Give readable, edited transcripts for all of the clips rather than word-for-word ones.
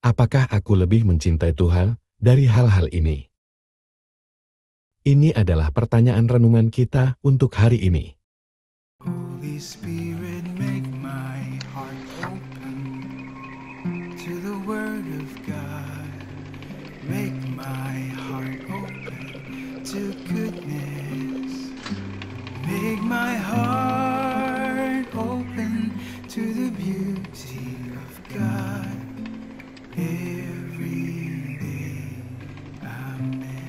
Apakah aku lebih mencintai Tuhan dari hal-hal ini? Ini adalah pertanyaan renungan kita untuk hari ini. Holy Spirit, make my heart open to the Word of God. Make my heart open to goodness. Make my heart open to the beauty of God every day. Amen.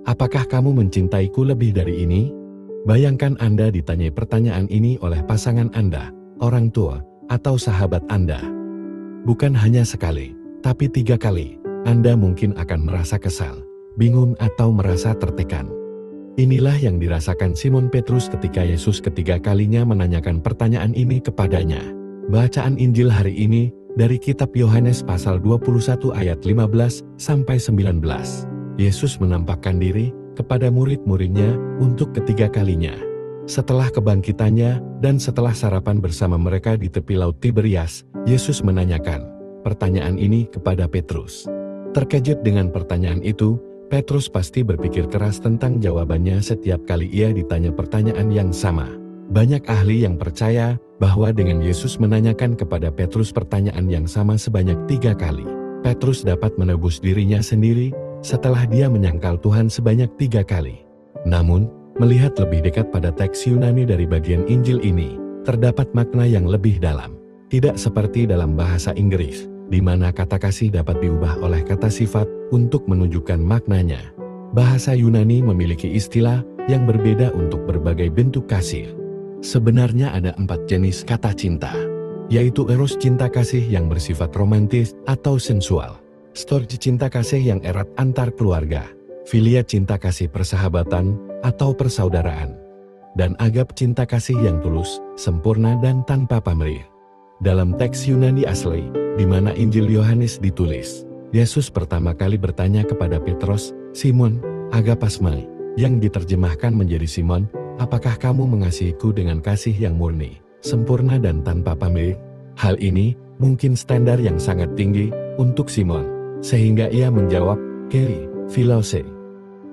Apakah kamu mencintaiku lebih dari ini? Bayangkan Anda ditanyai pertanyaan ini oleh pasangan Anda, orang tua, atau sahabat Anda. Bukan hanya sekali, tapi 3 kali, Anda mungkin akan merasa kesal, bingung atau merasa tertekan. Inilah yang dirasakan Simon Petrus ketika Yesus ketiga kalinya menanyakan pertanyaan ini kepadanya. Bacaan Injil hari ini dari kitab Yohanes pasal 21 ayat 15 sampai 19. Yesus menampakkan diri kepada murid-muridnya untuk ketiga kalinya. Setelah kebangkitannya dan setelah sarapan bersama mereka di tepi laut Tiberias, Yesus menanyakan pertanyaan ini kepada Petrus. Terkejut dengan pertanyaan itu, Petrus pasti berpikir keras tentang jawabannya setiap kali ia ditanya pertanyaan yang sama. Banyak ahli yang percaya bahwa dengan Yesus menanyakan kepada Petrus pertanyaan yang sama sebanyak 3 kali, Petrus dapat menebus dirinya sendiri setelah dia menyangkal Tuhan sebanyak 3 kali. Namun, melihat lebih dekat pada teks Yunani dari bagian Injil ini, terdapat makna yang lebih dalam. Tidak seperti dalam bahasa Inggris, di mana kata kasih dapat diubah oleh kata sifat untuk menunjukkan maknanya. Bahasa Yunani memiliki istilah yang berbeda untuk berbagai bentuk kasih. Sebenarnya ada 4 jenis kata cinta, yaitu eros cinta kasih yang bersifat romantis atau sensual, storge cinta kasih yang erat antar keluarga, filia cinta kasih persahabatan atau persaudaraan, dan agap cinta kasih yang tulus, sempurna dan tanpa pamrih. Dalam teks Yunani asli, di mana Injil Yohanes ditulis, Yesus pertama kali bertanya kepada Petrus, "Simon, agapasmai," yang diterjemahkan menjadi Simon, apakah kamu mengasihiku dengan kasih yang murni, sempurna dan tanpa pamrih? Hal ini mungkin standar yang sangat tinggi untuk Simon, sehingga ia menjawab, "Keri, philose."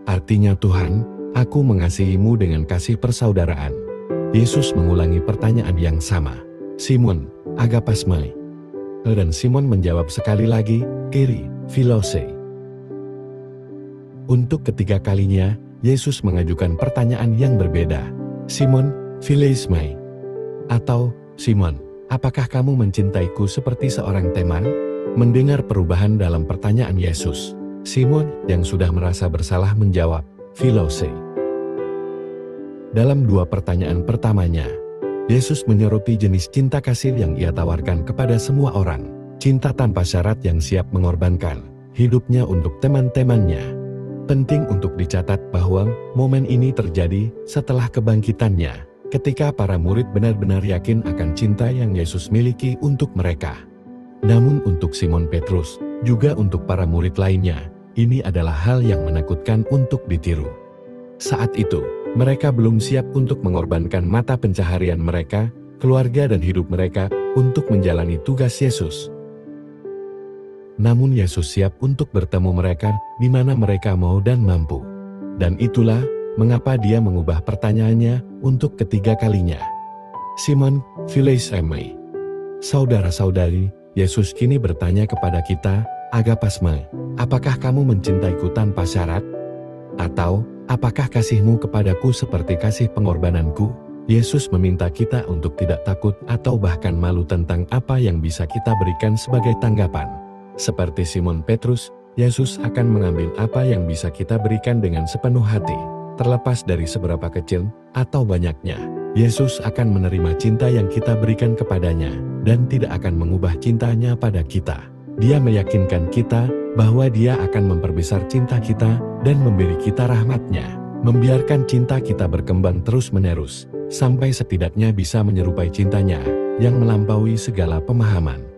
Artinya, Tuhan, aku mengasihimu dengan kasih persaudaraan. Yesus mengulangi pertanyaan yang sama, "Simon, agapasmai." Dan Simon menjawab sekali lagi, "Keri, philose." Untuk ketiga kalinya, Yesus mengajukan pertanyaan yang berbeda, "Simon, phileismai," atau, "Simon, apakah kamu mencintaiku seperti seorang teman?" Mendengar perubahan dalam pertanyaan Yesus, Simon yang sudah merasa bersalah menjawab, "Philose." Dalam 2 pertanyaan pertamanya, Yesus menyoroti jenis cinta kasih yang ia tawarkan kepada semua orang, cinta tanpa syarat yang siap mengorbankan hidupnya untuk teman-temannya. Penting untuk dicatat bahwa momen ini terjadi setelah kebangkitannya, ketika para murid benar-benar yakin akan cinta yang Yesus miliki untuk mereka. Namun untuk Simon Petrus, juga untuk para murid lainnya, ini adalah hal yang menakutkan untuk ditiru. Saat itu, mereka belum siap untuk mengorbankan mata pencaharian mereka, keluarga dan hidup mereka untuk menjalani tugas Yesus. Namun Yesus siap untuk bertemu mereka di mana mereka mau dan mampu. Dan itulah mengapa dia mengubah pertanyaannya untuk ketiga kalinya. "Simon, phileismai." Saudara-saudari, Yesus kini bertanya kepada kita, "Agapasmai, apakah kamu mencintaiku tanpa syarat? Atau, apakah kasihmu kepadaku seperti kasih pengorbananku?" Yesus meminta kita untuk tidak takut atau bahkan malu tentang apa yang bisa kita berikan sebagai tanggapan. Seperti Simon Petrus, Yesus akan mengambil apa yang bisa kita berikan dengan sepenuh hati, terlepas dari seberapa kecil atau banyaknya. Yesus akan menerima cinta yang kita berikan kepadanya, dan tidak akan mengubah cintanya pada kita. Dia meyakinkan kita bahwa Dia akan memperbesar cinta kita dan memberi kita rahmat-Nya, membiarkan cinta kita berkembang terus-menerus, sampai setidaknya bisa menyerupai cintanya yang melampaui segala pemahaman.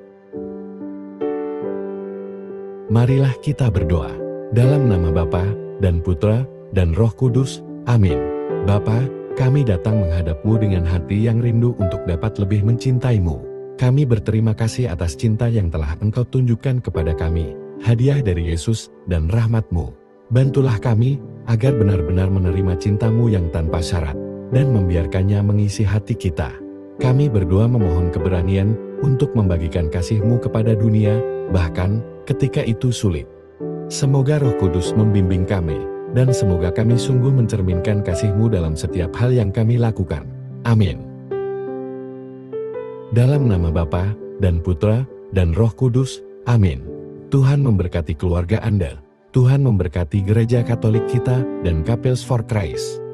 Marilah kita berdoa. Dalam nama Bapa dan Putra dan Roh Kudus. Amin. Bapa, Kami datang menghadap-Mu dengan hati yang rindu untuk dapat lebih mencintai-Mu. Kami berterima kasih atas cinta yang telah Engkau tunjukkan kepada kami, hadiah dari Yesus dan rahmat-Mu. Bantulah kami, agar benar-benar menerima cinta-Mu yang tanpa syarat, dan membiarkannya mengisi hati kita. Kami berdoa memohon keberanian untuk membagikan kasih-Mu kepada dunia, bahkan ketika itu sulit. Semoga Roh Kudus membimbing kami, dan semoga kami sungguh mencerminkan kasih-Mu dalam setiap hal yang kami lakukan. Amin. Dalam nama Bapa, dan Putra, dan Roh Kudus. Amin. Tuhan memberkati keluarga Anda. Tuhan memberkati Gereja Katolik kita dan Couples for Christ.